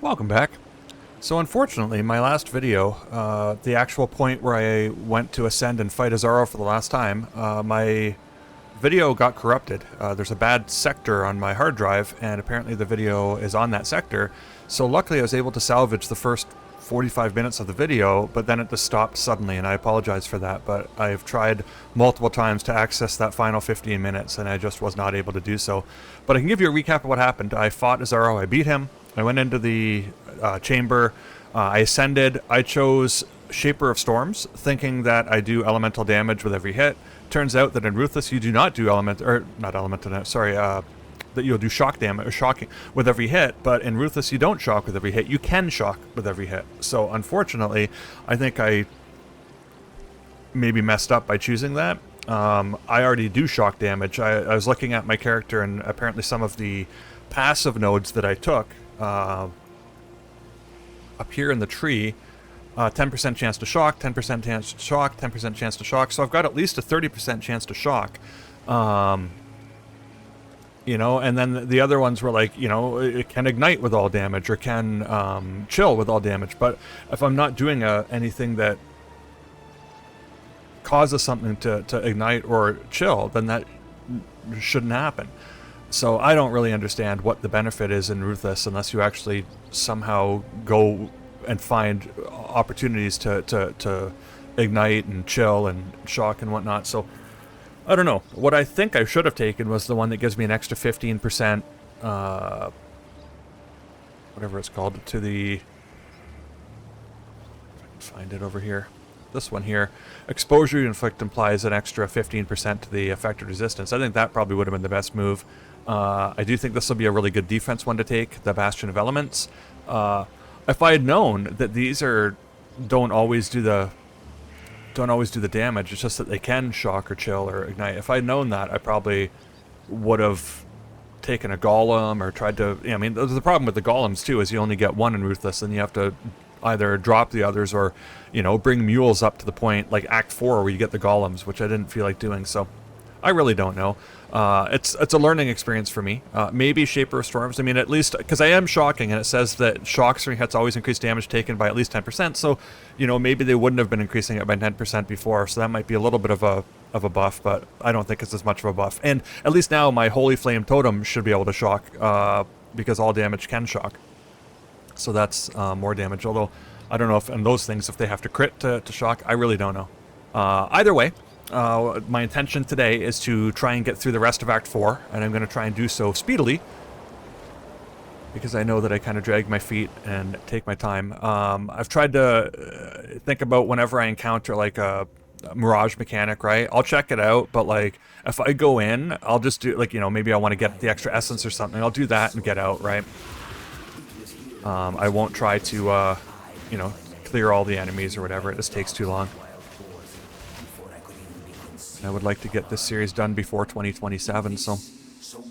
Welcome back. So unfortunately, my last video, the actual point where I went to ascend and fight Azaro for the last time, my video got corrupted. There's a bad sector on my hard drive, and apparently the video is on that sector. So luckily I was able to salvage the first 45 minutes of the video, but then it just stopped suddenly, and I apologize for that, but I've tried multiple times to access that final 15 minutes, and I just was not able to do so. But I can give you a recap of what happened. I fought Azaro, I beat him, I went into the chamber, I ascended, I chose Shaper of Storms, thinking that I do elemental damage with every hit. Turns out that in Ruthless you do not do that you'll do shock damage, or shocking, with every hit, but in Ruthless you don't shock with every hit, you can shock with every hit. So unfortunately, I think I maybe messed up by choosing that. I already do shock damage. I was looking at my character, and apparently some of the passive nodes that I took, up here in the tree, 10% chance to shock, 10% chance to shock, 10% chance to shock. So I've got at least a 30% chance to shock. You know, and then the other ones were like, you know, it can ignite with all damage, or can chill with all damage. But if I'm not doing anything that causes something to ignite or chill, then that shouldn't happen. So I don't really understand what the benefit is in Ruthless unless you actually somehow go and find opportunities to ignite and chill and shock and whatnot. So I don't know. What I think I should have taken was the one that gives me an extra 15%, whatever it's called, to the, if I can find it over here. This one here. Exposure you inflict implies an extra 15% to the affected resistance. I think that probably would have been the best move. I do think this will be a really good defense one to take, the Bastion of Elements. If I had known that these don't always do the damage, it's just that they can shock or chill or ignite. If I had known that, I probably would have taken a golem or tried to, I mean, the problem with the golems too is you only get one in Ruthless, and you have to either drop the others or, you know, bring mules up to the point like Act 4 where you get the golems, which I didn't feel like doing. So I really don't know. It's a learning experience for me. Maybe Shaper of Storms. I mean, at least, because I am shocking, and it says that shocks during hits always increase damage taken by at least 10%. So, you know, maybe they wouldn't have been increasing it by 10% before. So that might be a little bit of a buff, but I don't think it's as much of a buff. And at least now my Holy Flame Totem should be able to shock, because all damage can shock. So that's more damage. Although I don't know if in those things if they have to crit to shock. I really don't know. Either way. My intention today is to try and get through the rest of Act 4, and I'm going to try and do so speedily, because I know that I kind of drag my feet and take my time. I've tried to think about whenever I encounter like a Mirage mechanic, right? I'll check it out, but like if I go in, I'll just do like, you know, maybe I want to get the extra essence or something. I'll do that and get out, right? I won't try to, you know, clear all the enemies or whatever. It just takes too long. I would like to get this series done before 2027, so. So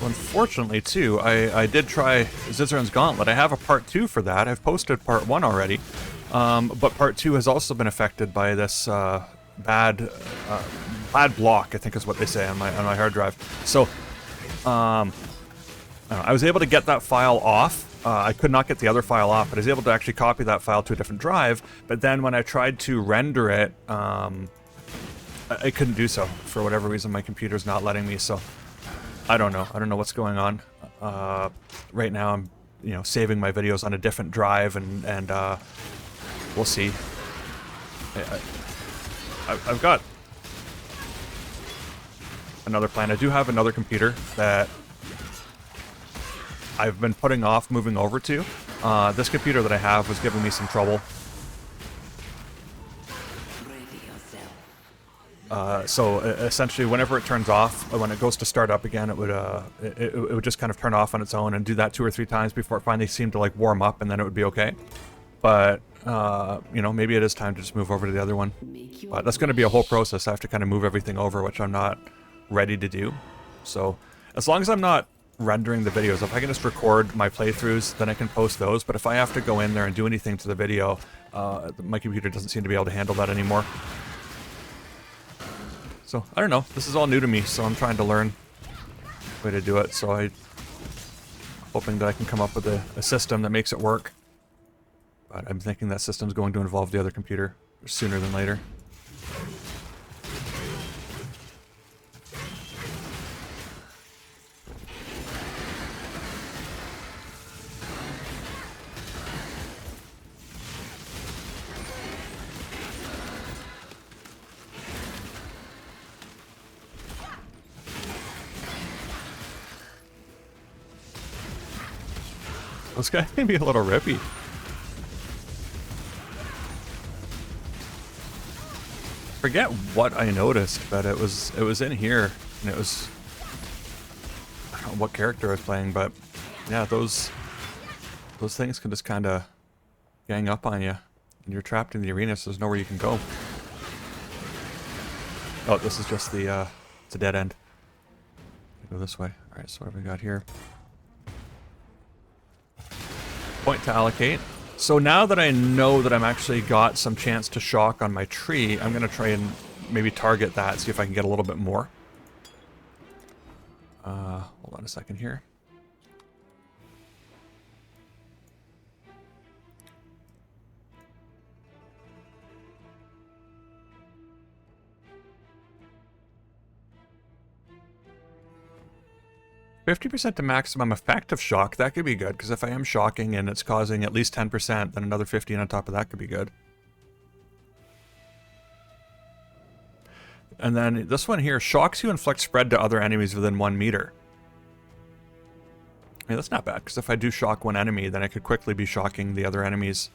unfortunately, too, I did try Zizran's Gauntlet. I have a part 2 for that. I've posted part 1 already. But part 2 has also been affected by this bad block, I think is what they say on my hard drive. So I was able to get that file off. I could not get the other file off, but I was able to actually copy that file to a different drive. But then when I tried to render it, I couldn't do so. For whatever reason, my computer's not letting me. So I don't know. I don't know what's going on. Right now, I'm saving my videos on a different drive, and we'll see. I've got another plan. I do have another computer that I've been putting off moving over to. This computer that I have was giving me some trouble. So essentially, whenever it turns off, when it goes to start up again, it would just kind of turn off on its own and do that 2 or 3 times before it finally seemed to like warm up, and then it would be okay. But maybe it is time to just move over to the other one. But that's going to be a whole process. I have to kind of move everything over, which I'm not ready to do. So as long as I'm not rendering the videos. If I can just record my playthroughs, then I can post those. But if I have to go in there and do anything to the video, my computer doesn't seem to be able to handle that anymore. So, I don't know. This is all new to me, so I'm trying to learn a way to do it. So I'm hoping that I can come up with a system that makes it work. But I'm thinking that system's going to involve the other computer sooner than later. This guy can be a little rippy. Forget what I noticed, but it was in here, and it was, I don't know what character I was playing, but yeah, those things can just kind of gang up on you, and you're trapped in the arena, so there's nowhere you can go. Oh, this is just the it's a dead end. Go this way. All right, so what have we got here? Point to allocate. So now that I know that I'm actually got some chance to shock on my tree, I'm going to try and maybe target that, see if I can get a little bit more. Hold on a second here. %50 to maximum effective shock, that could be good, because if I am shocking and it's causing at least 10%, then another 15 on top of that could be good. And then this one here, shocks you inflict spread to other enemies within 1 meter. I mean, that's not bad, because if I do shock one enemy, then I could quickly be shocking the other enemies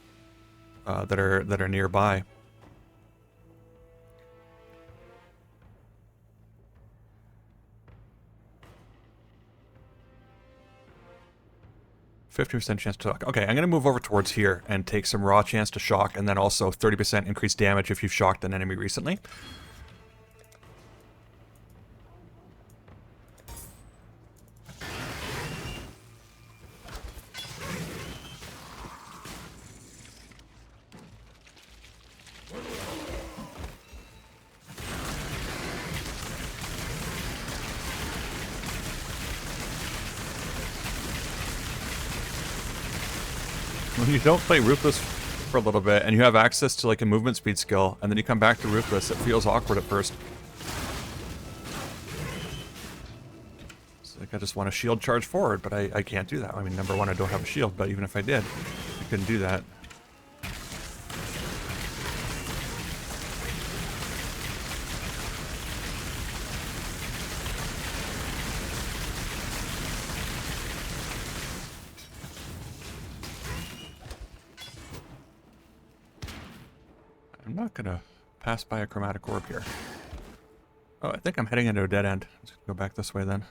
that are nearby. %50 chance to shock. Okay, I'm going to move over towards here and take some raw chance to shock, and then also 30% increased damage if you've shocked an enemy recently. When you don't play Ruthless for a little bit, and you have access to like a movement speed skill, and then you come back to Ruthless, it feels awkward at first. It's like I just want to shield charge forward, but I can't do that. I mean, number one, I don't have a shield, but even if I did, I couldn't do that. I'm not gonna pass by a chromatic orb here. Oh, I think I'm heading into a dead end. Let's go back this way then.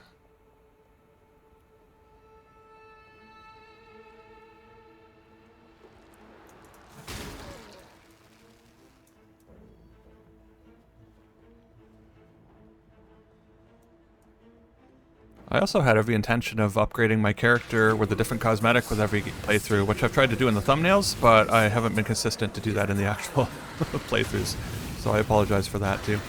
I also had every intention of upgrading my character with a different cosmetic with every playthrough, which I've tried to do in the thumbnails, but I haven't been consistent to do that in the actual playthroughs. So I apologize for that too.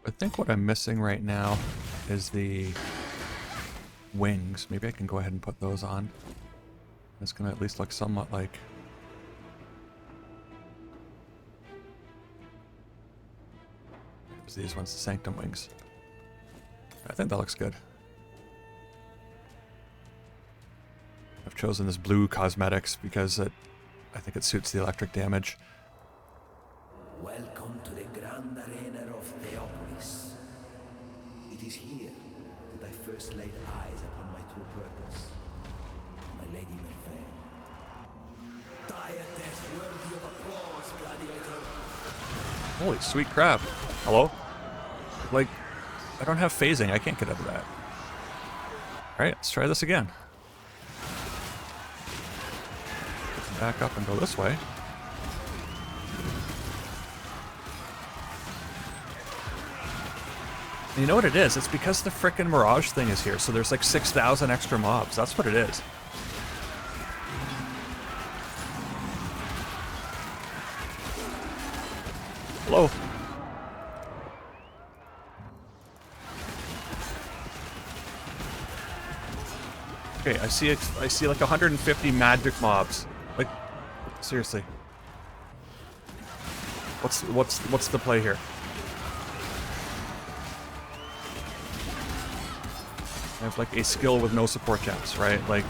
I think what I'm missing right now is the wings. Maybe I can go ahead and put those on. It's going to at least look somewhat like... these ones, the Sanctum wings. I think that looks good. I've chosen this blue cosmetics because I think it suits the electric damage. Welcome to the Grand Arena of Theopolis. It is here that I first laid eyes upon my true purpose. My lady may fail. Die a death worthy of applause, gladiator. Holy sweet crap. Hello? Like, I don't have phasing. I can't get out of that. Alright, let's try this again. Back up and go this way. And you know what it is? It's because the frickin' Mirage thing is here, so there's like 6,000 extra mobs. That's what it is. Hello. Okay, I see like 150 magic mobs. Like, seriously. What's the play here? I have like a skill with no support gems, right? Like,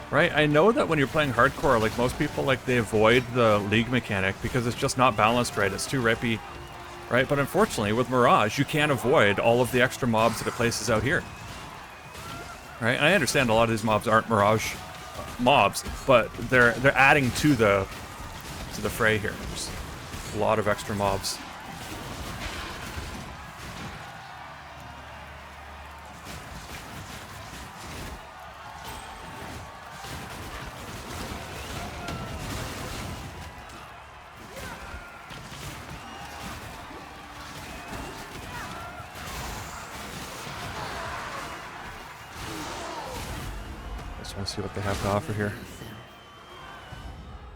right? I know that when you're playing hardcore, like most people, like they avoid the league mechanic because it's just not balanced right. It's too rippy, right? But unfortunately, with Mirage, you can't avoid all of the extra mobs that it places out here, right? And I understand a lot of these mobs aren't Mirage mobs, but they're adding to the fray here. There's a lot of extra mobs. Just want to see what they have to offer here.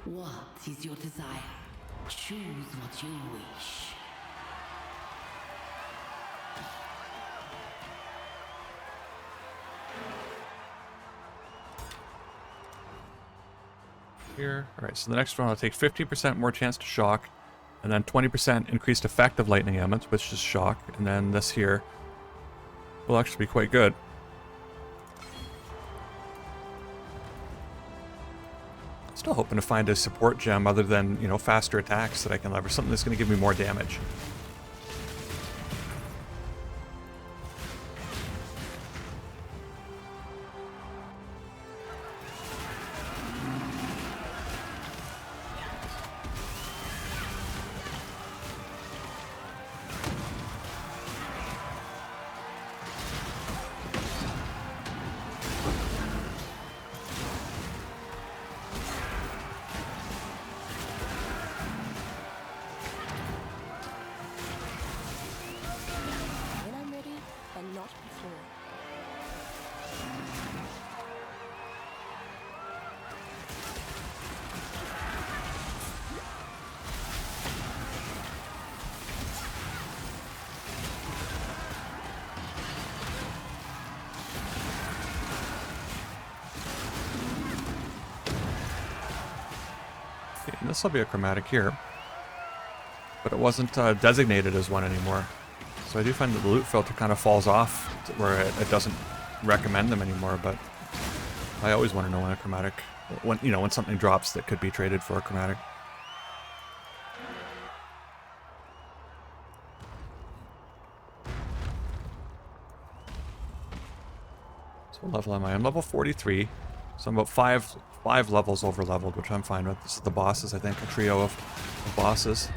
What is your desire? Choose what you wish. Here. Alright, so the next one will take 50% more chance to shock, and then 20% increased effect of lightning elements, which is shock, and then this here will actually be quite good. Still hoping to find a support gem other than, you know, faster attacks that I can leverage. Something that's going to give me more damage. This will be a chromatic here, but it wasn't designated as one anymore. So I do find that the loot filter kind of falls off where it doesn't recommend them anymore, but I always want to know when a chromatic, when something drops that could be traded for a chromatic. So what level am I? I'm level 43, so I'm about five levels over leveled, which I'm fine with. This is the bosses, I think, a trio of bosses.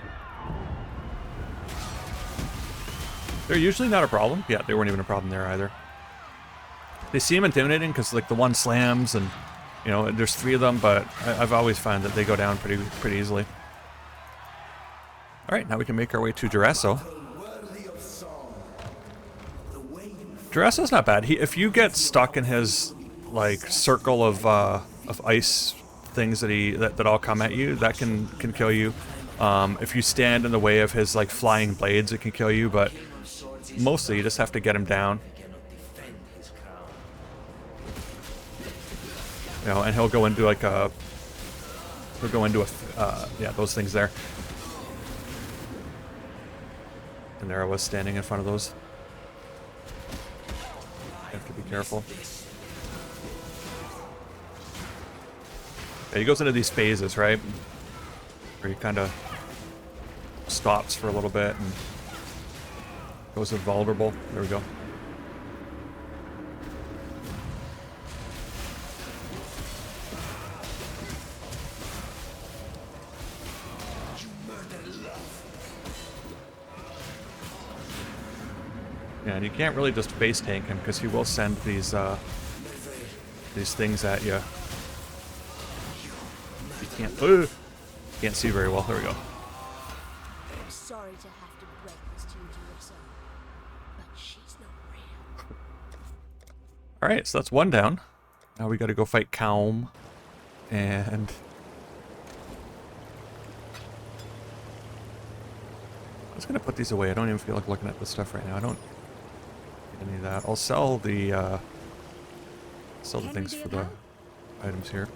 They're usually not a problem. Yeah, they weren't even a problem there either. They seem intimidating because like the one slams and, you know, there's 3 of them, but I've always found that they go down pretty easily. All right, now we can make our way to Duresso. Duresso's not bad. If you get stuck in his like circle of ice things that all come at you, that can kill you. If you stand in the way of his like flying blades, it can kill you, but mostly you just have to get him down. You know, and he'll go into like yeah, those things there. And there I was standing in front of those. You have to be careful. Yeah, he goes into these phases, right? Where he kind of stops for a little bit and goes invulnerable. There we go. Yeah, and you can't really just base tank him because he will send these things at you. You can't see very well. There we go. I'm sorry to have to break this to you, Jerissa, but she's not real. All right, so that's one down. Now we got to go fight Kaom, and I'm just gonna put these away. I don't even feel like looking at this stuff right now. I don't need any of that. I'll sell the things for the items here.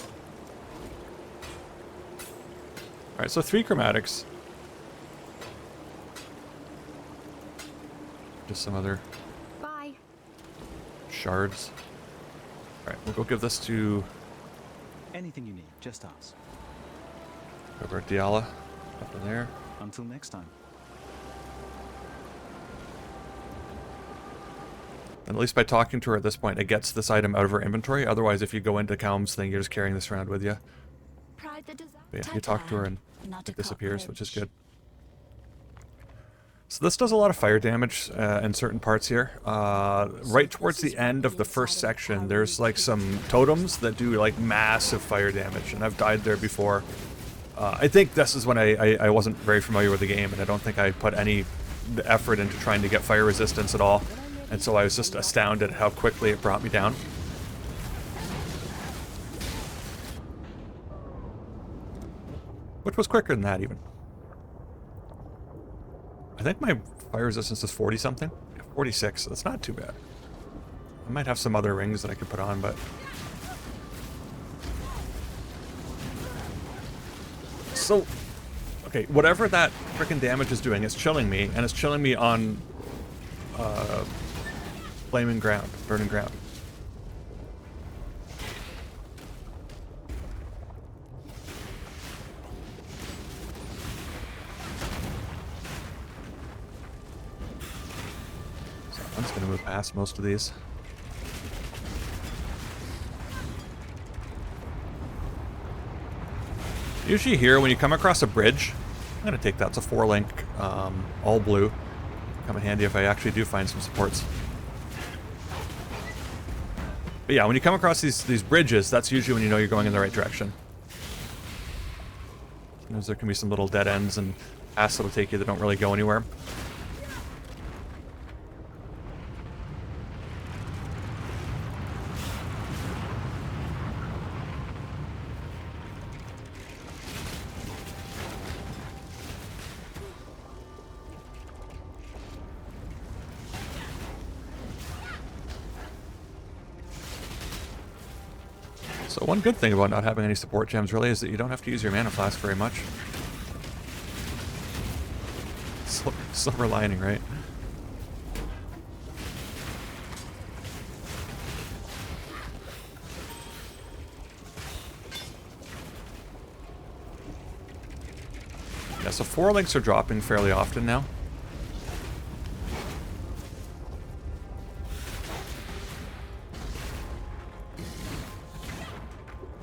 All right, so 3 chromatics. Just some other Bye. shards. All right, we'll go give this to Anything you need, just ask. over Diala up in there. Until next time. And at least by talking to her at this point, it gets this item out of her inventory. Otherwise, if you go into Kaom's thing, you're just carrying this around with you. Pride the desire. But yeah, you talk to her and Not a it disappears, which is cockroach. good. So this does a lot of fire damage in certain parts here. Right towards the end of the first section, there's like some totems that do like massive fire damage, and I've died there before. I think this is when I wasn't very familiar with the game, and I don't think I put any effort into trying to get fire resistance at all. And so I was just astounded at how quickly it brought me down. Which was quicker than that, even. I think my fire resistance is 40-something. 46, so that's not too bad. I might have some other rings that I could put on, but... So, okay, whatever that frickin' damage is doing, it's chilling me, and it's chilling me on... flaming ground, burning ground. So I'm just gonna move past most of these. Usually here, when you come across a bridge, I'm gonna take that. It's a 4-link, all blue. Come in handy if I actually do find some supports. But yeah, when you come across these bridges, that's usually when you know you're going in the right direction. Sometimes there can be some little dead ends and paths that'll take you that don't really go anywhere. So one good thing about not having any support gems really is that you don't have to use your mana flask very much. Silver lining, right? Yeah, so 4 links are dropping fairly often now.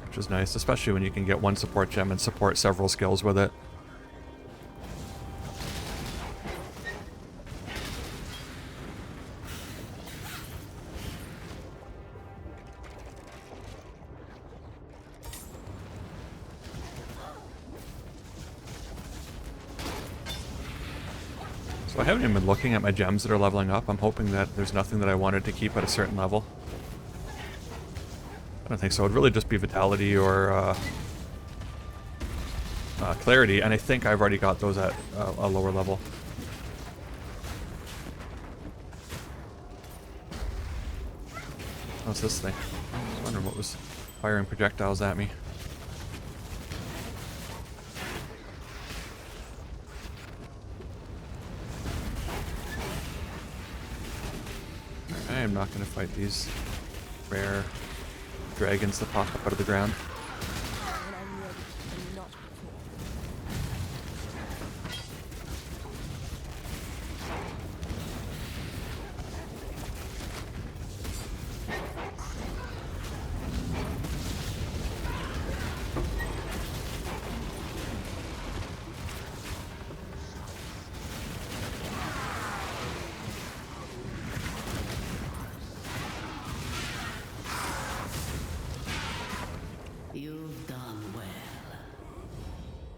Which is nice, especially when you can get one support gem and support several skills with it. So I haven't even been looking at my gems that are leveling up. I'm hoping that there's nothing that I wanted to keep at a certain level. I don't think so. It'd really just be Vitality or Clarity, and I think I've already got those at a lower level. What's this thing? I was wondering what was firing projectiles at me. I am not going to fight these rare dragons that pop up out of the ground. When I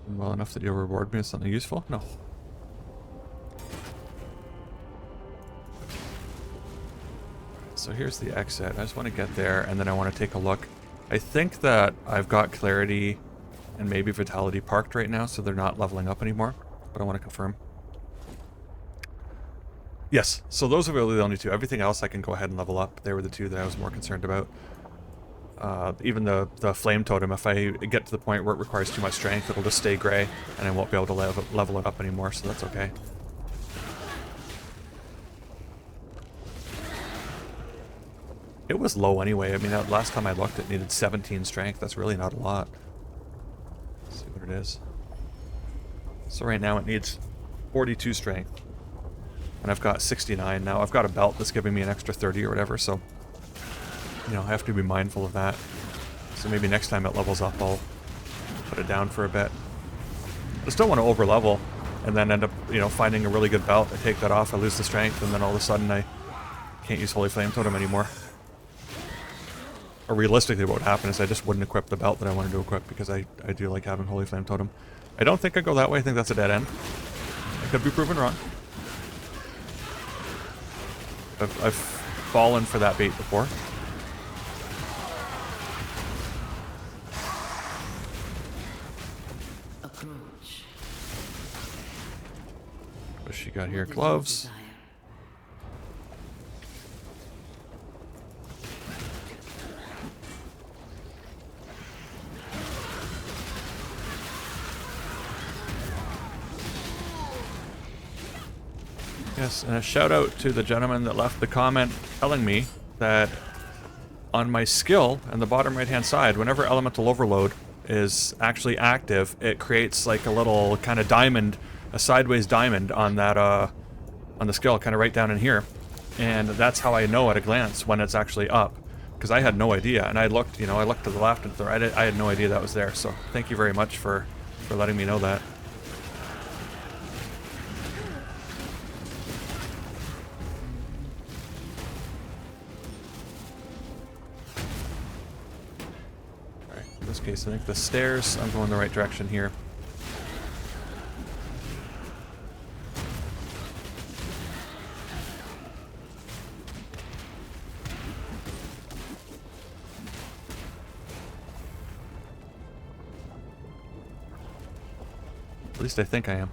Well enough that you'll reward me with something useful? No. So here's the exit. I just want to get there, and then I want to take a look. I think that I've got Clarity and maybe Vitality parked right now, so they're not leveling up anymore. But I want to confirm. Yes, so those are really the only two. Everything else I can go ahead and level up. They were the two that I was more concerned about. Even the Flame Totem, if I get to the point where it requires too much strength, it'll just stay gray, and I won't be able to level it up anymore, so that's okay. It was low anyway. I mean, last time I looked, it needed 17 strength. That's really not a lot. Let's see what it is. So right now it needs 42 strength. And I've got 69 now. I've got a belt that's giving me an extra 30 or whatever, so... You know, I have to be mindful of that. So maybe next time it levels up, I'll put it down for a bit. I just don't want to over-level and then end up, you know, finding a really good belt. I take that off, I lose the strength, and then all of a sudden I can't use Holy Flame Totem anymore. Or realistically what would happen is I just wouldn't equip the belt that I wanted to equip because I do like having Holy Flame Totem. I don't think I go that way. I think that's a dead end. I could be proven wrong. I've fallen for that bait before. Approach. What's she got here? Gloves. Yes, and a shout out to the gentleman that left the comment telling me that on my skill in the bottom right hand side, whenever Elemental Overload is actually active, it creates like a little kind of diamond, a sideways diamond on that on the skill, kind of right down in here. And that's how I know at a glance when it's actually up, because I had no idea. And I looked, you know, I looked to the left and to the right. I had no idea that was there. So thank you very much for letting me know that. In this case, I think the stairs, I'm going the right direction here. At least I think I am.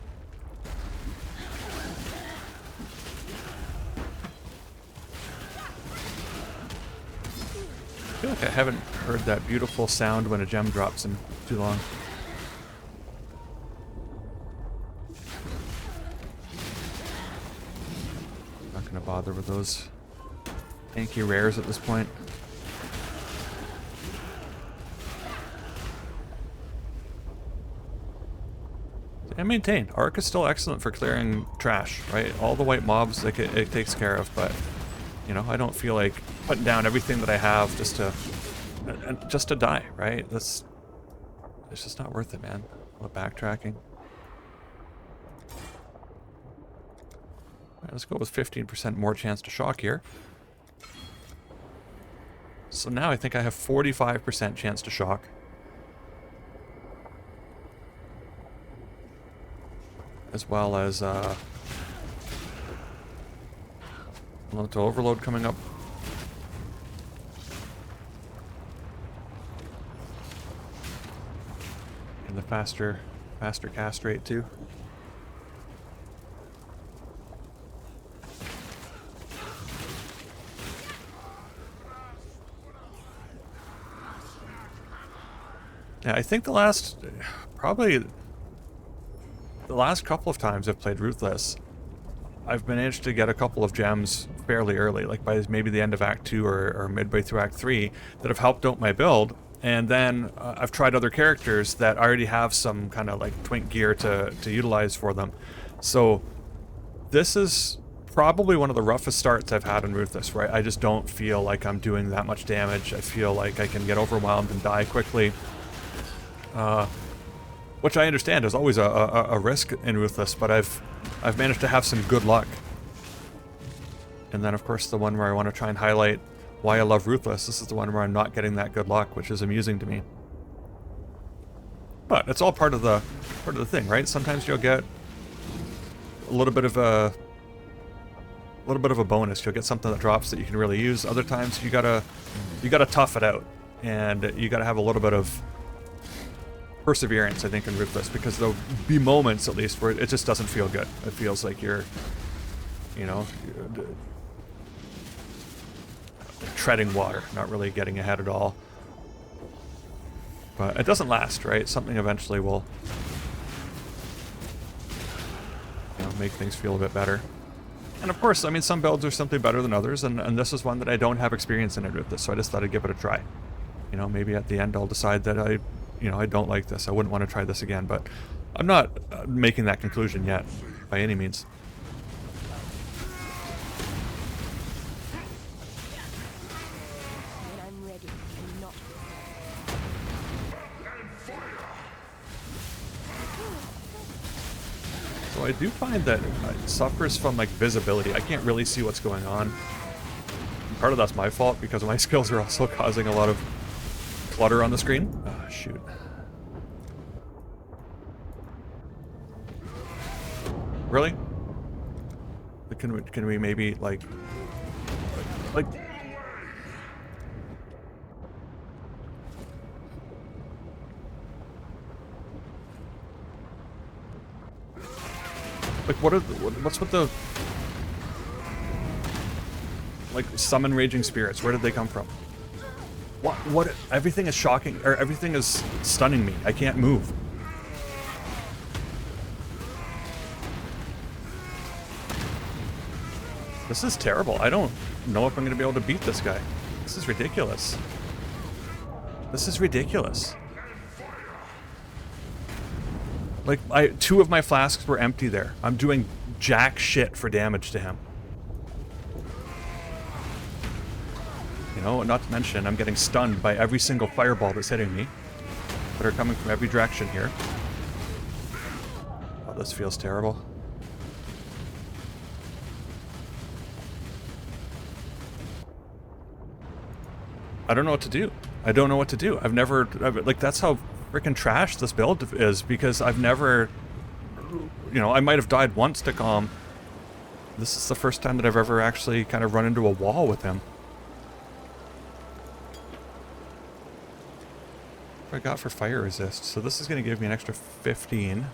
I feel like I haven't heard that beautiful sound when a gem drops in too long. Not gonna bother with those tanky rares at this point. And maintain. Arc is still excellent for clearing trash, right? All the white mobs like it takes care of, but you know, I don't feel like putting down everything that I have just to die, right? It's just not worth it, man. All the backtracking. Alright, let's go with 15% more chance to shock here. So now I think I have 45% chance to shock. As well as Elemental Overload coming up. And the faster cast rate too. Yeah, I think probably the last couple of times I've played Ruthless, I've managed to get a couple of gems fairly early, like by maybe the end of Act 2 or midway through Act 3, that have helped out my build. And then I've tried other characters that already have some kind of like twink gear to utilize for them. So this is probably one of the roughest starts I've had in Ruthless, right? I just don't feel like I'm doing that much damage. I feel like I can get overwhelmed and die quickly. Which I understand is always a risk in Ruthless, but I've managed to have some good luck. And then of course the one where I want to try and highlight why I love Ruthless, this is the one where I'm not getting that good luck, which is amusing to me. But it's all part of the part of the thing, right? Sometimes you'll get a little bit of a bonus. You'll get something that drops that you can really use. Other times you gotta tough it out, and you gotta have a little bit of perseverance, I think, in Ruthless, because there'll be moments, at least, where it just doesn't feel good. It feels like you're, you know, treading water, not really getting ahead at all. But it doesn't last, right? Something eventually will, you know, make things feel a bit better. And of course, I mean, some builds are simply better than others, and this is one that I don't have experience in it with this, so I just thought I'd give it a try. You know, maybe at the end I'll decide that I don't like this. I wouldn't want to try this again, but I'm not making that conclusion yet, by any means. When I'm ready, I'm not. So I do find that it suffers from, like, visibility. I can't really see what's going on. And part of that's my fault, because my skills are also causing a lot of clutter on the screen. Ah, shoot. Really? Can we maybe, like... Like... what's with the... Like, summon raging spirits? Where did they come from? What? Everything is shocking, or everything is stunning me. I can't move. This is terrible. I don't know if I'm going to be able to beat this guy. This is ridiculous. This is ridiculous. Like, two of my flasks were empty there. I'm doing jack shit for damage to him. You know, not to mention, I'm getting stunned by every single fireball that's hitting me, that are coming from every direction here. Oh, this feels terrible. I don't know what to do. I don't know what to do. Like, that's how freaking trash this build is, because I've never, you know, I might have died once to Kaom. This is the first time that I've ever actually kind of run into a wall with him. What I got for fire resist. So this is going to give me an extra 15.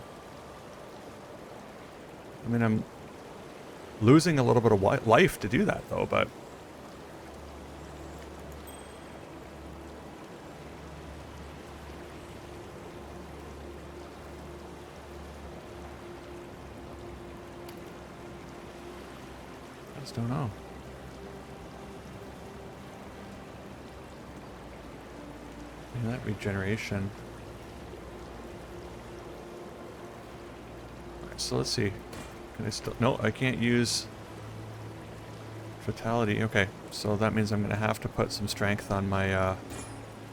I mean, I'm losing a little bit of life to do that, though, but... I just don't know. And that regeneration. Alright, so let's see. Can I still... No, I can't use Fatality. Okay, so that means I'm going to have to put some strength on my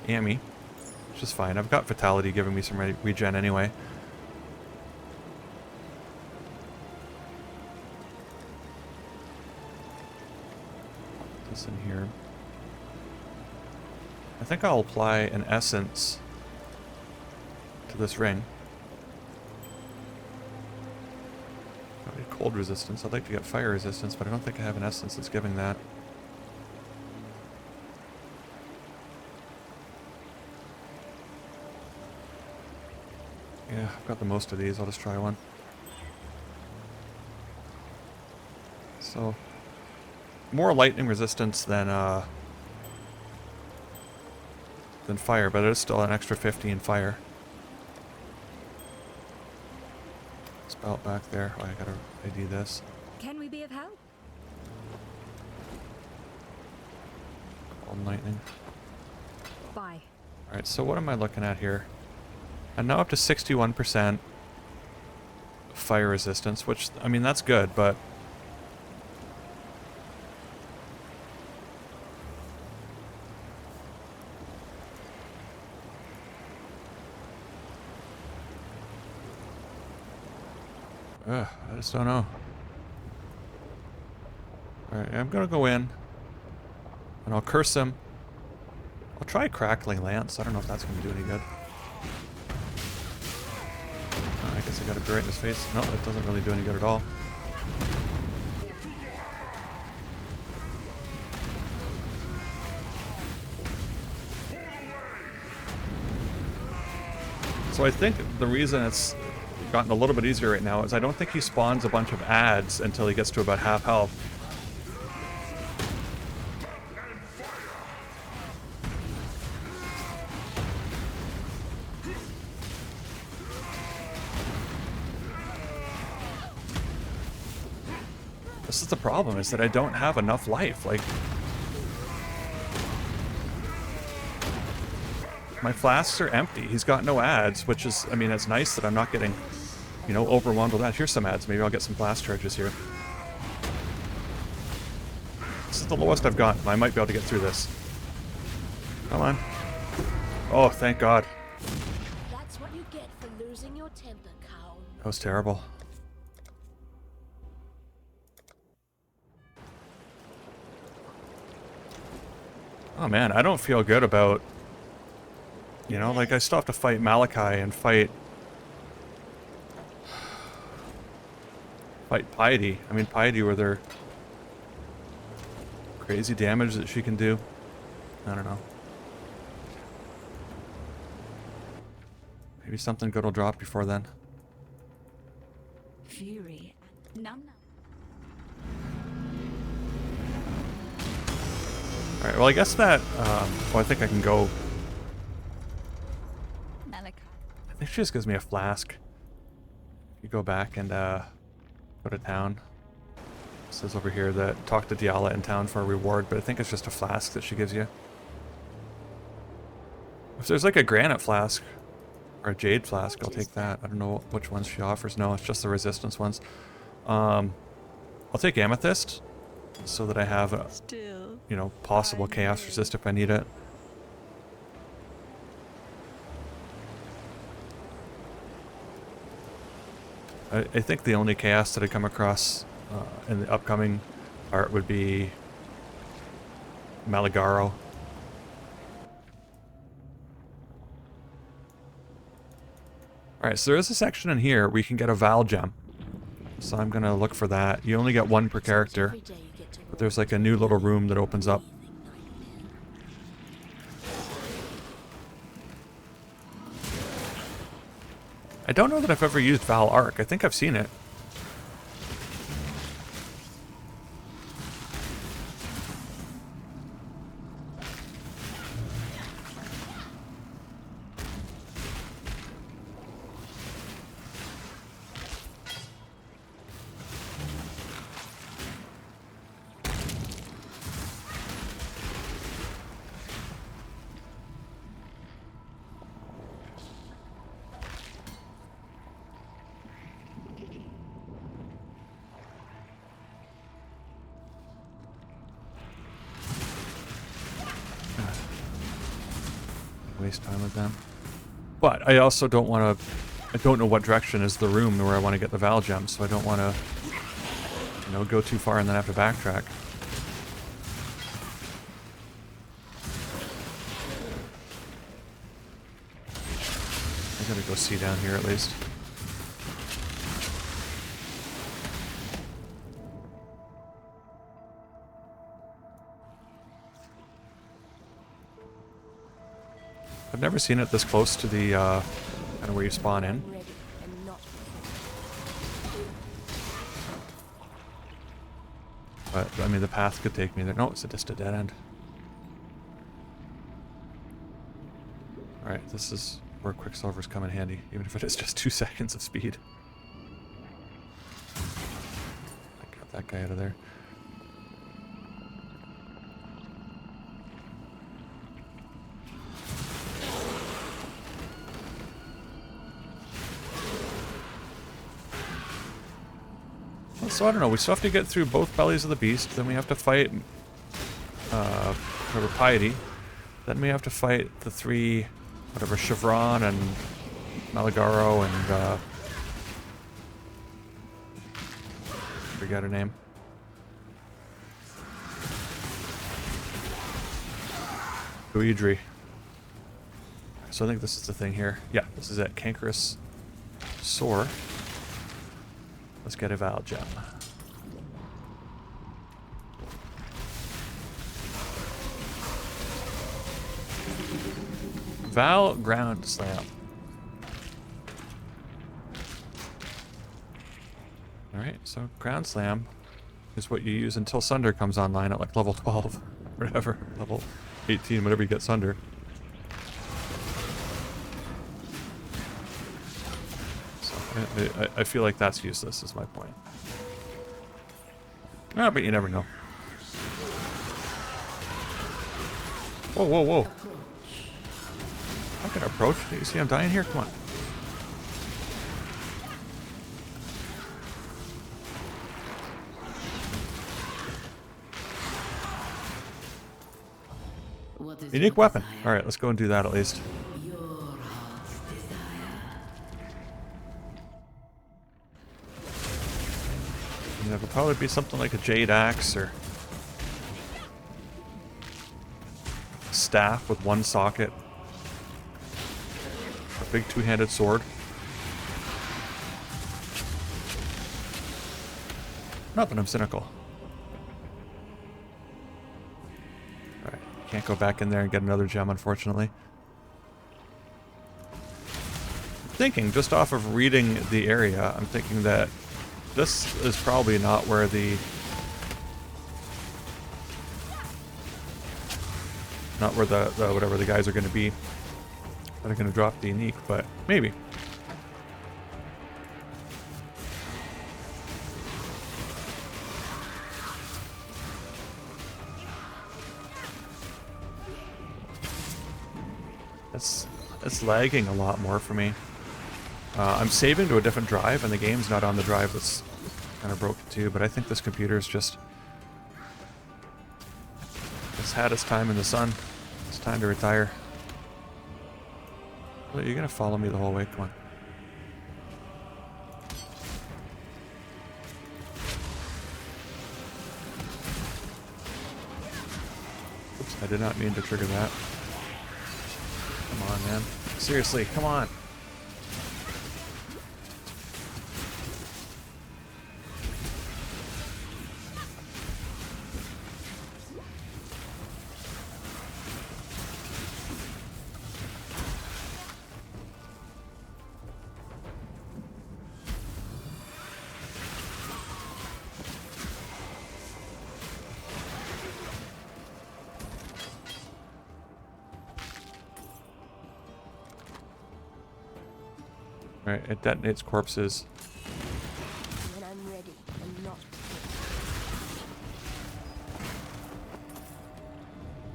Ami, which is fine. I've got Fatality giving me some regen anyway. Put this in here. I think I'll apply an essence to this ring. I need cold resistance. I'd like to get fire resistance, but I don't think I have an essence that's giving that. Yeah, I've got the most of these. I'll just try one. So, more lightning resistance than fire, but it is still an extra 15 fire. Spout back there. Oh, I gotta ID this. Can we be of help? Cold lightning. Bye. Alright, so what am I looking at here? I'm now up to 61% fire resistance, which, I mean, that's good, but... I just don't know. Alright, I'm gonna go in. And I'll curse him. I'll try Crackling Lance. I don't know if that's gonna do any good. I gotta be right in his face. No, that doesn't really do any good at all. So I think the reason it's gotten a little bit easier right now is I don't think he spawns a bunch of ads until he gets to about half health. This is the problem, is that I don't have enough life. Like, my flasks are empty. He's got no ads, which is, I mean, it's nice that I'm not getting, you know, overwhelmed with that. Here's some ads. Maybe I'll get some blast charges here. This is the lowest I've gotten. I might be able to get through this. Come on. Oh, thank God. That's what you get for losing your temper, Kaom. That was terrible. Oh man, I don't feel good about, you know, like I still have to fight Malachi and fight Piety. I mean, Piety with her crazy damage that she can do. I don't know. Maybe something good will drop before then. Fury. None. Alright, well I guess that, well I think I can go. Malachi. I think she just gives me a flask. You go back and go to town. It says over here that talk to Diala in town for a reward, but I think it's just a flask that she gives you. If there's like a granite flask or a jade flask, I'll take that. I don't know which ones she offers. No, it's just the resistance ones. I'll take amethyst so that I have a, you know, possible chaos resist if I need it. I think the only chaos that I come across in the upcoming art would be Malagaro. Alright, so there is a section in here where you can get a Val gem. So I'm gonna look for that. You only get one per character, Every day you get to but there's like a new little room that opens up. I don't know that I've ever used Val Arc. I think I've seen it. Waste time with them. But I also don't want to... I don't know what direction is the room where I want to get the Val gem, so I don't want to, you know, go too far and then have to backtrack. I gotta go see down here at least. I've never seen it this close to the, kind of where you spawn in. ready and not But, I mean, the path could take me there. No, it's just a dead end. Alright, this is where Quicksilver's come in handy, even if it is just 2 seconds of speed. I got that guy out of there. So I don't know, we still have to get through both bellies of the beast, then we have to fight whatever, Piety, then we have to fight the three, whatever, Chevron and Malagaro and forget her name. Guidry. So I think this is the thing here. Yeah, this is it. Cankerous Sore. Let's get a Val gem. Val ground slam. Alright, so ground slam is what you use until Sunder comes online at like level 12. Whatever. Level 18, whatever you get Sunder. So I feel like that's useless is my point. Ah, but you never know. Whoa, whoa, whoa. I can approach. Do you see I'm dying here? Come on. What is Unique your weapon. desire? Alright, let's go and do that at least. Your heart's desire. You know, it could probably be something like a Jade Axe or staff with one socket. A big two-handed sword. Not that I'm cynical. Alright, can't go back in there and get another gem, unfortunately. I'm thinking, just off of reading the area, I'm thinking that this is probably not where the... Not where the whatever the guys are going to be that are going to drop the unique, but maybe. It's lagging a lot more for me. I'm saving to a different drive, and the game's not on the drive that's kind of broken too, but I think this computer's just... It's had its time in the sun. It's time to retire. Well, you're gonna follow me the whole way? Come on. Oops, I did not mean to trigger that. Come on, man. Seriously, come on. Alright, it detonates corpses. When I'm ready and not before.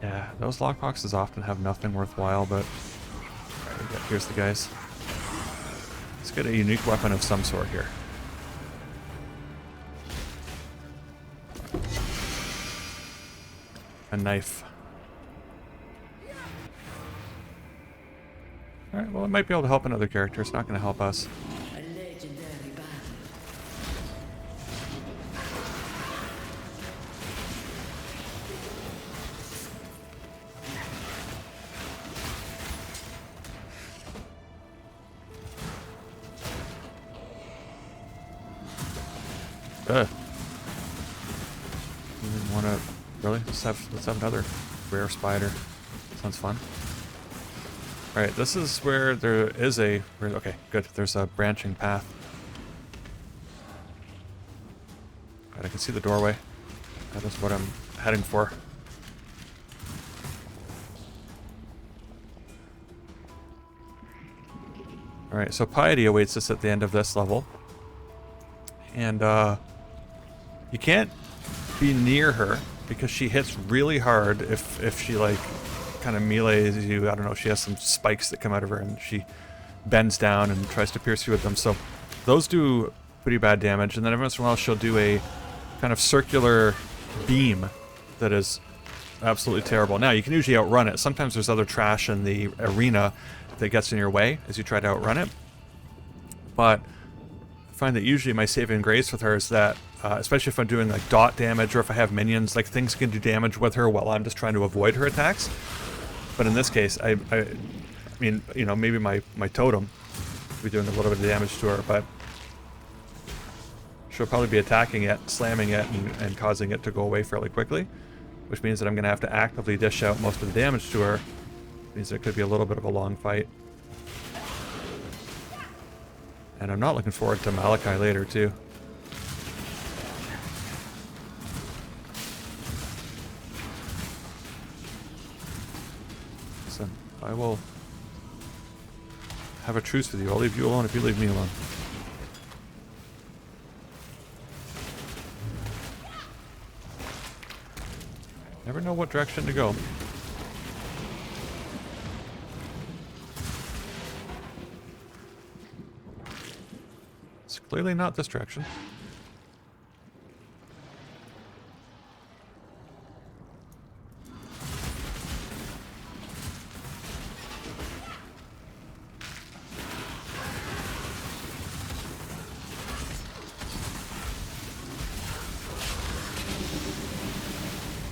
Yeah, those lockboxes often have nothing worthwhile, but... Alright, here's the guys. Let's get a unique weapon of some sort here. A knife. Alright, well it might be able to help another character, it's not going to help us. A legendary battle. You didn't want to... Really? Let's have another rare spider. Sounds fun. Alright, this is where there is a... Okay, good. There's a branching path. Alright, I can see the doorway. That is what I'm heading for. Alright, so Piety awaits us at the end of this level. And, you can't be near her because she hits really hard if she, like, kind of melees you. I don't know, she has some spikes that come out of her and she bends down and tries to pierce you with them. So those do pretty bad damage. And then every once in a while she'll do a kind of circular beam that is absolutely terrible. Now, you can usually outrun it. Sometimes there's other trash in the arena that gets in your way as you try to outrun it. But I find that usually my saving grace with her is that, especially if I'm doing like dot damage or if I have minions, like things can do damage with her while I'm just trying to avoid her attacks. But in this case, I mean, you know, maybe my totem will be doing a little bit of damage to her, but she'll probably be attacking it, slamming it, and causing it to go away fairly quickly, which means that I'm going to have to actively dish out most of the damage to her. Means it could be a little bit of a long fight. And I'm not looking forward to Malachi later, too. So, I will have a truce with you. I'll leave you alone if you leave me alone. Never know what direction to go. It's clearly not this direction.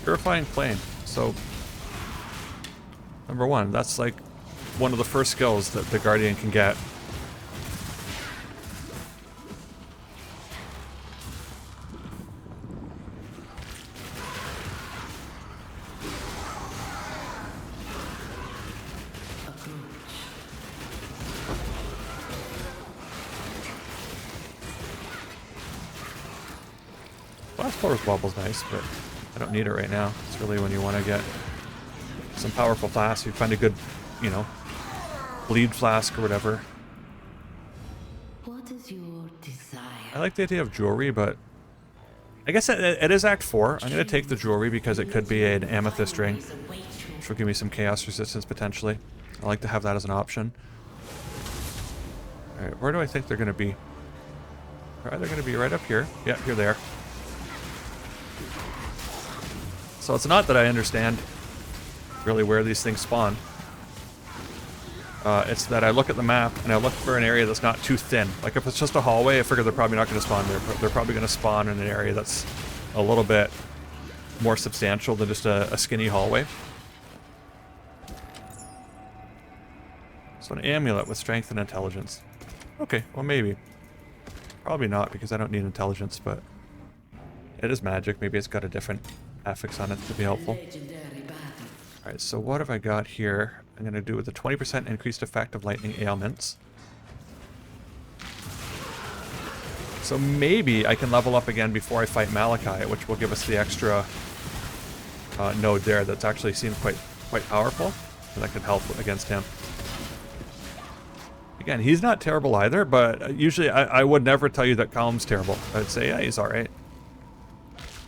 Purifying Flame. So, number one, that's like one of the first skills that the Guardian can get. Blast Force Wobble's nice, but I don't need it right now. It's really when you want to get some powerful flasks. You find a good, you know, bleed flask or whatever. What is your desire? I like the idea of jewelry, but I guess it is Act 4. I'm going to take the jewelry because it could be an amethyst ring, which will give me some chaos resistance potentially. I like to have that as an option. Alright, where do I think they're going to be? They're either going to be right up here. Yep, here they are. So it's not that I understand really where these things spawn. It's that I look at the map and I look for an area that's not too thin. Like if it's just a hallway, I figure they're probably not going to spawn there. They're probably going to spawn in an area that's a little bit more substantial than just a skinny hallway. So an amulet with strength and intelligence. Okay, well maybe. Probably not because I don't need intelligence, but it is magic. Maybe it's got a different affix on it to be helpful. Alright, so what have I got here? I'm going to do with a 20% increased effect of lightning ailments. So maybe I can level up again before I fight Malachi, which will give us the extra node there that's actually seems quite powerful. And that could help against him. Again, he's not terrible either, but usually I would never tell you that Kaom's terrible. I'd say, yeah, he's alright.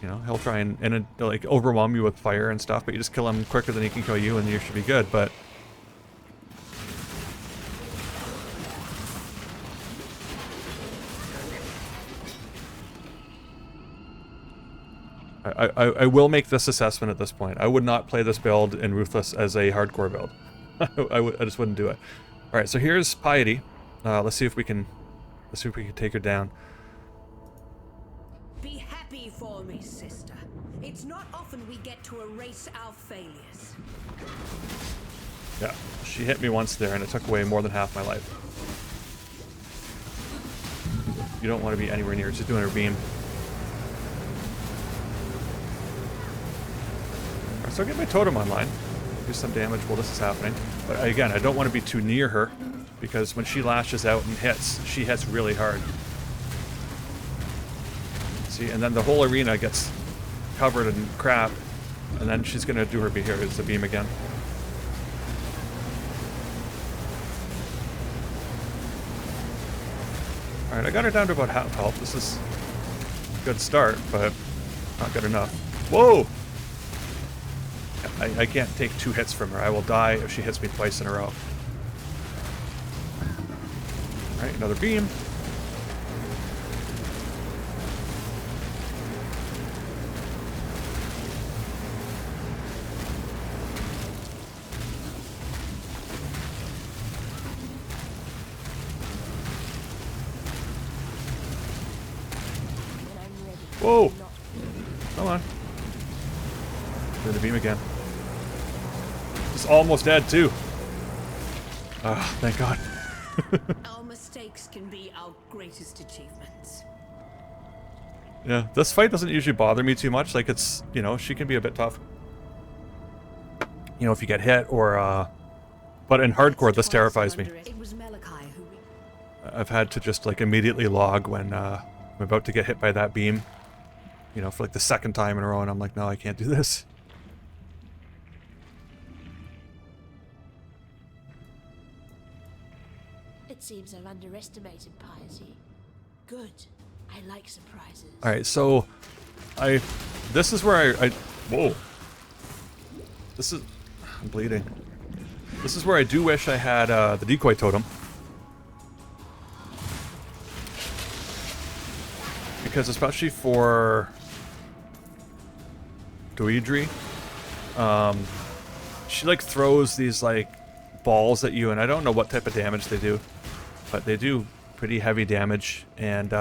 You know, he'll try and like overwhelm you with fire and stuff, but you just kill him quicker than he can kill you and you should be good, but I will make this assessment at this point. I would not play this build in Ruthless as a hardcore build. I just wouldn't do it. Alright, so here's Piety. Let's see if we can take her down. Be happy for me, sister. It's not often we get to erase our failures. Yeah, she hit me once there and it took away more than half my life. You don't want to be anywhere near. She's doing her beam. Alright, so I get my totem online. Do some damage while this is happening. But again, I don't want to be too near her because when she lashes out and hits, she hits really hard. See, and then the whole arena gets covered in crap, and then she's gonna do her beam. Here is the beam again. Alright, I got her down to about half health. This is a good start, but not good enough. Whoa! I can't take 2 hits from her. I will die if she hits me twice in a row. Alright, another beam. Whoa! Come on. Do the beam again. It's almost dead too. Ah, thank God. Our mistakes can be our greatest achievements. Yeah, this fight doesn't usually bother me too much. Like, it's, you know, she can be a bit tough. You know, if you get hit or, but in hardcore, this terrifies me. It was Malachi who I've had to just, like, immediately log when, I'm about to get hit by that beam. You know, for, like, the second time in a row, and I'm like, no, I can't do this. It seems I've underestimated piety. Good. I like surprises. Alright, so, this is where I whoa. This is, I'm bleeding. This is where I do wish I had, the decoy totem. Because especially for Dweedry, she like throws these like balls at you, and I don't know what type of damage they do, but they do pretty heavy damage, and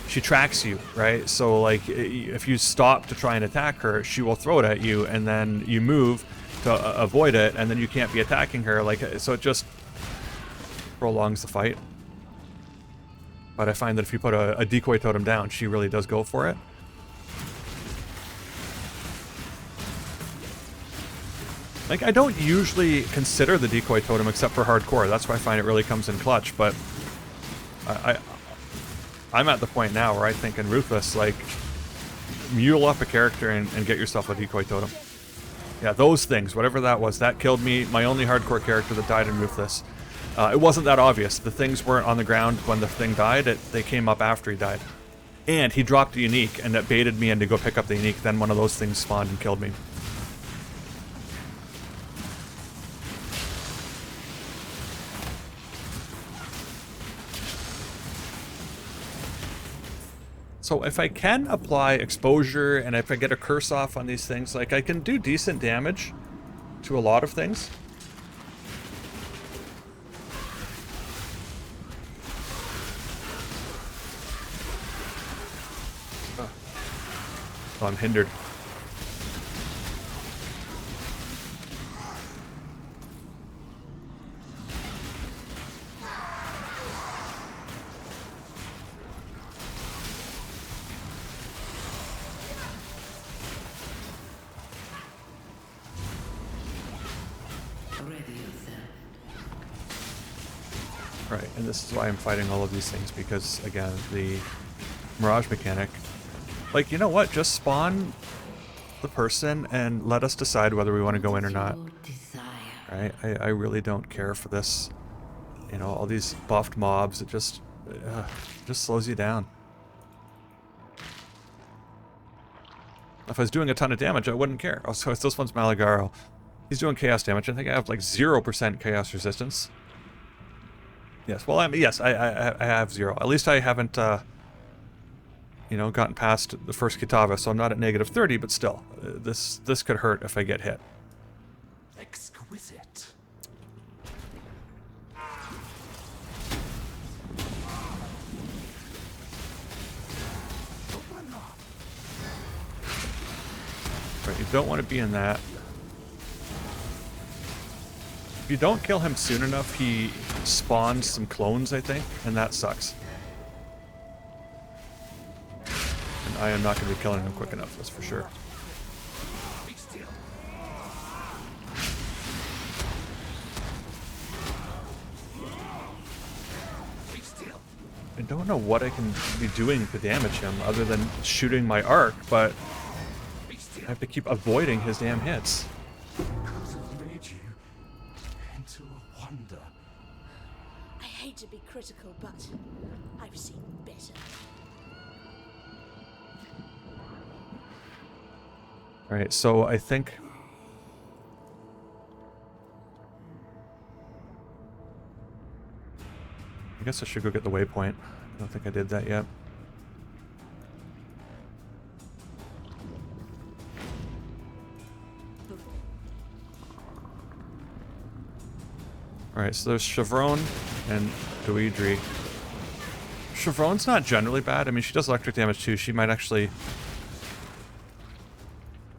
she tracks you, right? So like if you stop to try and attack her, she will throw it at you, and then you move to avoid it, and then you can't be attacking her. Like, so it just prolongs the fight. But I find that if you put a decoy totem down, she really does go for it. Like, I don't usually consider the decoy totem except for hardcore. That's why I find it really comes in clutch. But I'm at the point now where I think in Ruthless, like, mule up a character and get yourself a decoy totem. Yeah, those things, whatever that was, that killed me. My only hardcore character that died in Ruthless. It wasn't that obvious. The things weren't on the ground when the thing died. They came up after he died. And he dropped a unique, and that baited me in to go pick up the unique. Then one of those things spawned and killed me. So if I can apply exposure, and if I get a curse off on these things, like, I can do decent damage to a lot of things. Oh, I'm hindered. Right, and this is why I'm fighting all of these things, because, again, the Mirage mechanic. Like, you know what? Just spawn the person and let us decide whether we want to go in or not. Right? I really don't care for this. You know, all these buffed mobs, it just slows you down. If I was doing a ton of damage, I wouldn't care. Oh, so this one's Malagaro. He's doing chaos damage. I think I have like 0% chaos resistance. Yes, well, I have 0. At least I haven't, you know, gotten past the first Kitava, so I'm not at negative 30, but still, this could hurt if I get hit. Exquisite. Right, you don't want to be in that. If you don't kill him soon enough, he spawns some clones, I think, and that sucks. And I am not going to be killing him quick enough, that's for sure. Be still. Be still. I don't know what I can be doing to damage him other than shooting my arc, but Be still. I have to keep avoiding his damn hits. Because it made you into a wonder. I hate to be critical, but I've seen better. Alright, so I think... I guess I should go get the waypoint. I don't think I did that yet. Alright, so there's Chevron and Dweedry. Chevron's not generally bad. I mean, she does electric damage too. She might actually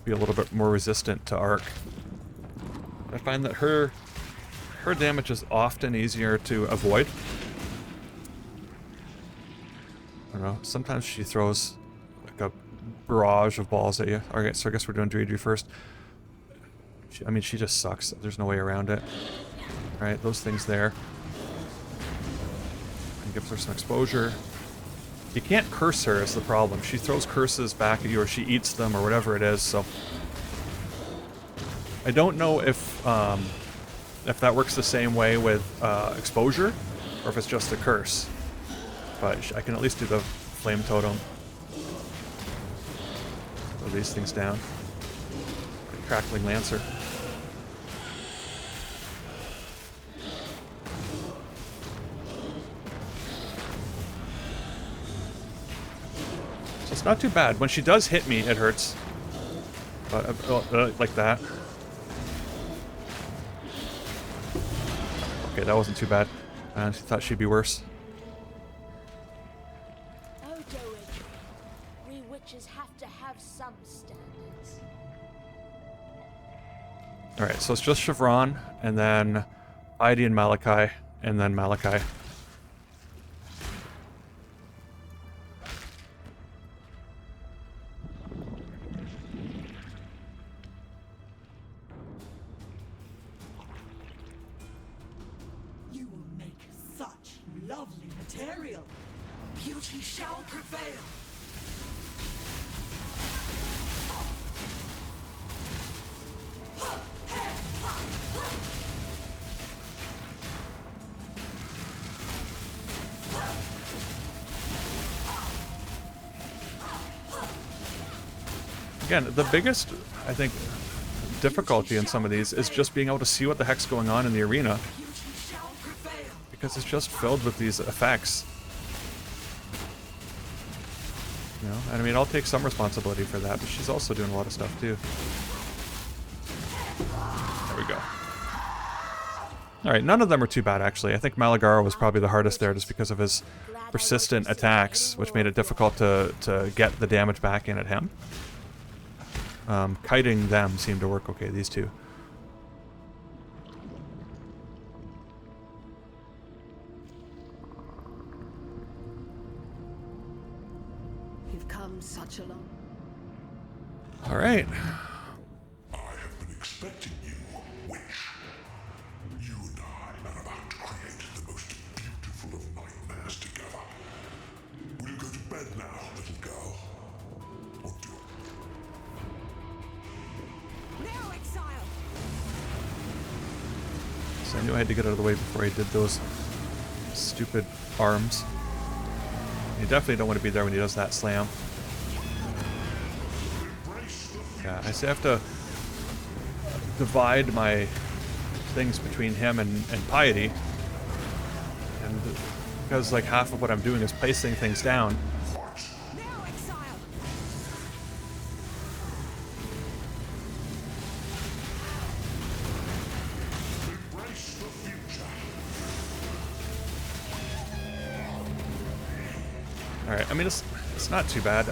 be a little bit more resistant to arc. I find that her damage is often easier to avoid. I don't know, sometimes she throws barrage of balls at you. Alright, so I guess we're doing Deidre first. I mean, she just sucks. There's no way around it. Alright, those things there. And gives her some exposure. You can't curse her is the problem. She throws curses back at you, or she eats them, or whatever it is, so... I don't know if that works the same way with exposure, or if it's just a curse. But I can at least do the flame totem. Throw these things down. Crackling Lancer. So it's not too bad. When she does hit me, it hurts. But like that. Okay, that wasn't too bad. I honestly thought she'd be worse. Oh, Doe, we witches have to have some standards. Alright, so it's just Chevron, and then Heidi and Malachi, and then Malachi. You will make such lovely material. Beauty shall prevail. Again, the biggest, I think, difficulty in some of these is just being able to see what the heck's going on in the arena. Beauty shall prevail. Because it's just filled with these effects. You know, and I mean, I'll take some responsibility for that, but she's also doing a lot of stuff too. There we go. Alright, none of them are too bad actually. I think Malagara was probably the hardest there just because of his persistent attacks, which made it difficult to get the damage back in at him. Kiting them seemed to work okay, these two. You've come such a long... Alright. I have been expecting you, witch. You and I are about to create the most beautiful of nightmares together. Will you go to bed now, little girl? Or do Now, exile! So I knew I had to get out of the way before he did those stupid arms. You definitely don't want to be there when he does that slam. Yeah, I say I have to divide my things between him and Piety. And because like half of what I'm doing is placing things down. Now, exile! embrace the future? Alright, I mean it's not too bad.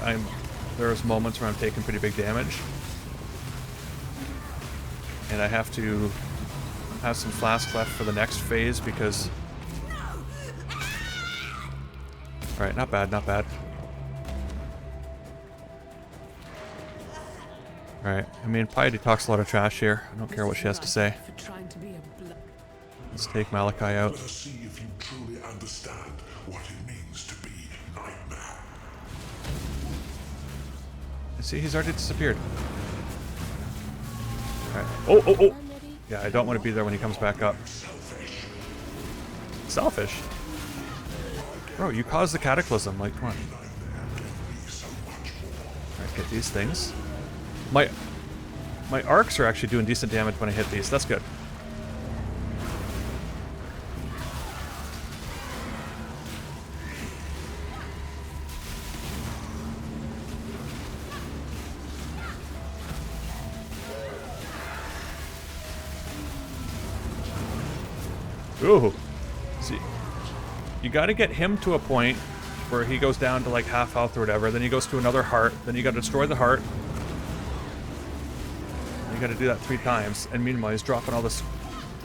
There's moments where I'm taking pretty big damage. And I have to have some flasks left for the next phase because... Alright, not bad, not bad. Alright, I mean, Piety talks a lot of trash here. I don't care what she has to say. For trying to be a blood. Let's take Malachi out. Let us see if you truly understand what it means to be Nightmare. See, he's already disappeared. Alright. Oh, oh, oh! I'm ready. Yeah, I don't want to be there when he comes back up. Selfish? Bro, you caused the cataclysm. Like, come on. Alright, get these things. My arcs are actually doing decent damage when I hit these. That's good. Ooh. See, you got to get him to a point where he goes down to like half health or whatever. Then he goes to another heart. Then you got to destroy the heart. You got to do that 3 times. And meanwhile, he's dropping all this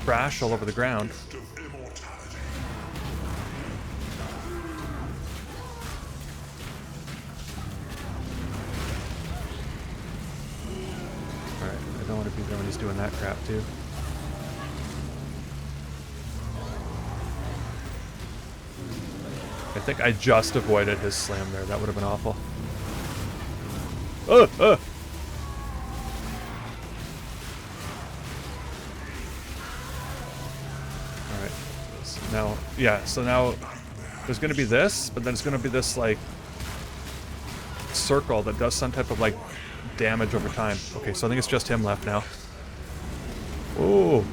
trash all over the ground. Gift of immortality. doing that crap too. I think I just avoided his slam there. That would have been awful. Alright. So now, yeah, so now there's going to be this, but then it's going to be this, like, circle that does some type of, like, damage over time. Okay, so I think it's just him left now. Ooh.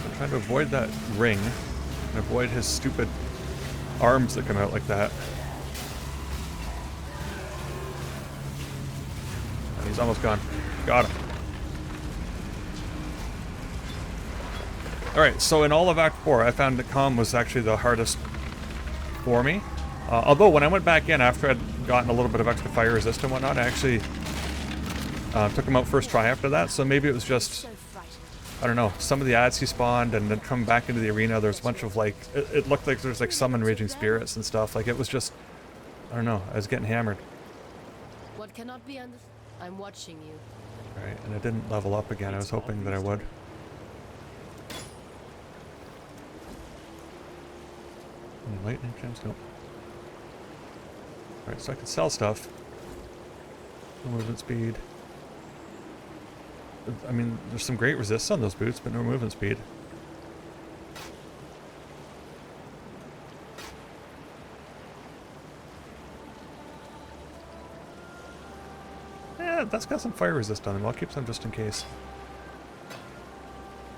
I'm trying to avoid that ring and avoid his stupid arms that come out like that. And he's almost gone. Got him. Alright, so in all of Act 4, I found that Kaom was actually the hardest for me. Although, when I went back in after I'd gotten a little bit of extra fire resist and whatnot, I actually took him out first try after that, so maybe it was just, So frightened. I don't know, some of the ads he spawned, and then coming back into the arena, there's a bunch of, like, it looked like there's, like, summon raging spirits and stuff. Like, it was just, I don't know, I was getting hammered. What cannot be understood? I'm watching you. Right, and I didn't level up again. I was hoping that I would. Any lightning gems? Nope. Alright, so I can sell stuff. No movement speed. I mean, there's some great resists on those boots, but no movement speed. Yeah, that's got some fire resist on them. I'll keep some just in case.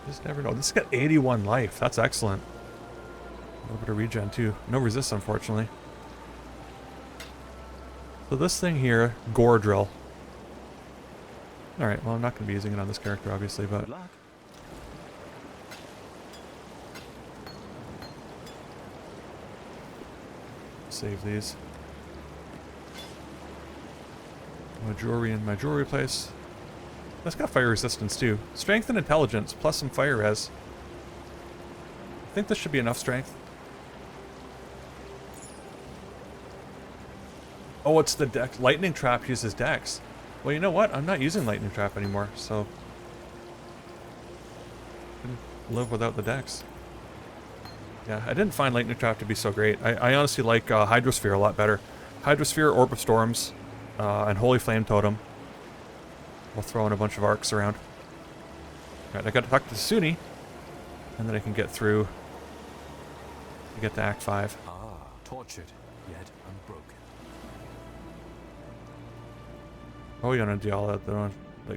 Just never know. This has got 81 life. That's excellent. A little bit of regen too. No resist, unfortunately. So this thing here, Gore Drill. Alright, well I'm not going to be using it on this character, obviously, but... Good luck. Save these. My jewelry in my jewelry place. That's got fire resistance too. Strength and intelligence, plus some fire res. I think this should be enough strength. Oh, it's the dex. Lightning Trap uses dex. Well, you know what? I'm not using Lightning Trap anymore, so... I can live without the dex. Yeah, I didn't find Lightning Trap to be so great. I honestly like Hydrosphere a lot better. Hydrosphere, Orb of Storms, and Holy Flame Totem. We'll throw in a bunch of arcs around. Alright, I gotta talk to Suni, and then I can get through to get to Act 5. Ah, tortured, yet unbroken. Oh, you don't do all that.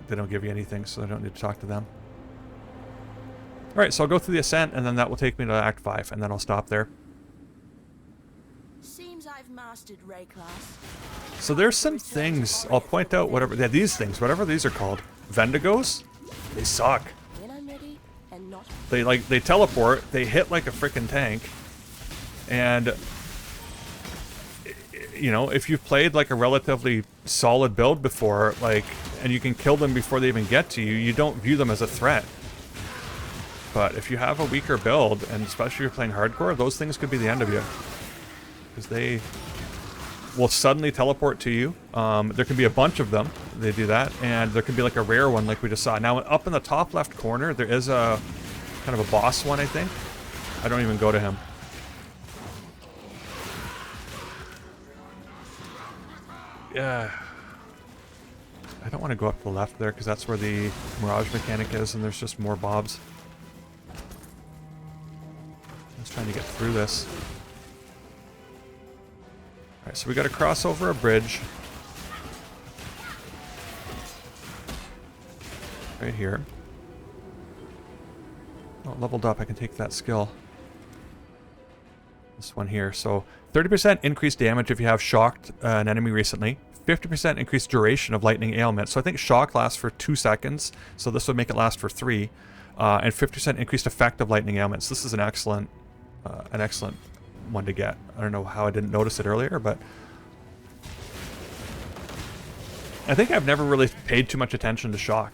They don't give you anything, so I don't need to talk to them. Alright, so I'll go through the Ascent, and then that will take me to Act 5, and then I'll stop there. Seems I've mastered Ray class. So there's some things, I'll point out whatever, yeah, these things, whatever these are called. Vendigos? They suck. When I'm ready and not. They teleport, they hit like a freaking tank, and you know, if you've played like a relatively solid build before, like, and you can kill them before they even get to you, you don't view them as a threat. But if you have a weaker build, and especially if you're playing hardcore, those things could be the end of you. Because they will suddenly teleport to you. There can be a bunch of them, they do that, and there can be like a rare one like we just saw. Now up in the top left corner, there is a kind of a boss one, I think. I don't even go to him. Yeah. I don't want to go up to the left there, because that's where the Mirage mechanic is, and there's just more bobs. I'm just trying to get through this. Alright, so we got to cross over a bridge. Right here. Oh, leveled up, I can take that skill. This one here. So 30% increased damage if you have shocked an enemy recently. 50% increased duration of lightning ailment. So I think shock lasts for 2 seconds. So this would make it last for 3. And 50% increased effect of lightning ailments. This is an excellent one to get. I don't know how I didn't notice it earlier, but I think I've never really paid too much attention to shock.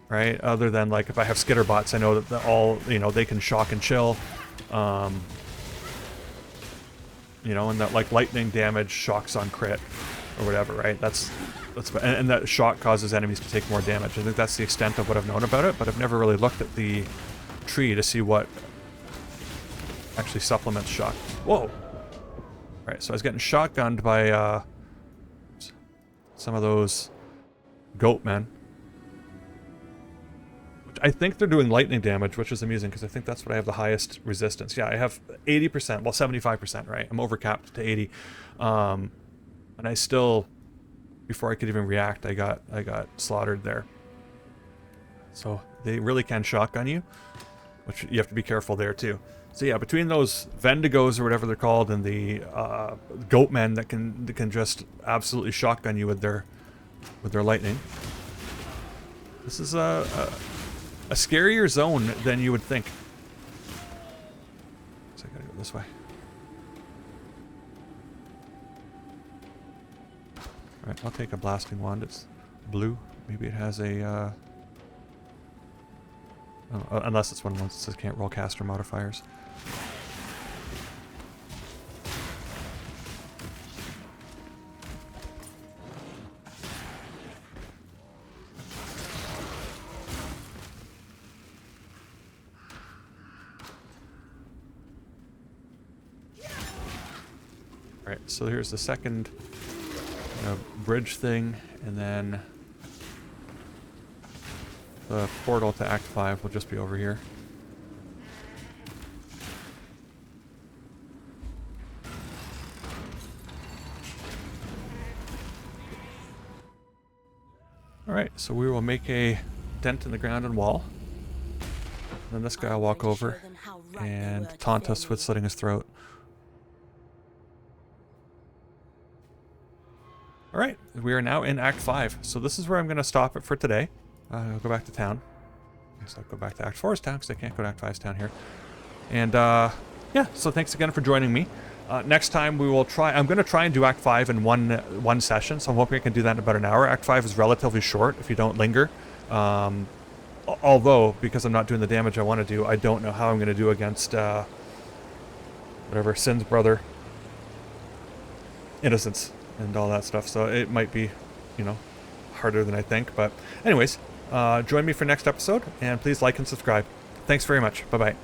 right? Other than like if I have skitter bots, I know that all, you know, they can shock and chill. You know, and that like lightning damage shocks on crit or whatever, right? And that shock causes enemies to take more damage. I think that's the extent of what I've known about it, but I've never really looked at the tree to see what actually supplements shock. Whoa! Alright, so I was getting shotgunned by some of those goat men. I think they're doing lightning damage, which is amusing because I think that's what I have the highest resistance. Yeah, I have 80%, well 75%, right? I'm overcapped to 80. And I still, before I could even react, I got slaughtered there. So they really can shotgun you, which you have to be careful there too. So yeah, between those Vendigos or whatever they're called and the goat men that can just absolutely shotgun you with their lightning. This is a scarier zone than you would think. So I gotta go this way. Alright, I'll take a blasting wand. It's blue. Maybe it has a oh, unless it's one of the ones that says can't roll caster modifiers. Alright, so here's the second bridge thing, and then the portal to Act 5 will just be over here. Alright, so we will make a dent in the ground and wall. Then this guy will walk over and taunt us with slitting his throat. Alright, we are now in Act 5, so this is where I'm going to stop it for today. I'll go back to town. I guess I'll go back to Act 4's town, because I can't go to Act 5's town here. And, yeah, so thanks again for joining me. Next time we will try, I'm going to try and do Act 5 in one session, so I'm hoping I can do that in about an hour. Act 5 is relatively short if you don't linger. Although, because I'm not doing the damage I want to do, I don't know how I'm going to do against, whatever, Sin's brother. Innocence. And all that stuff, so it might be, you know, harder than I think. But anyways, join me for next episode, and please like and subscribe. Thanks very much. Bye-bye.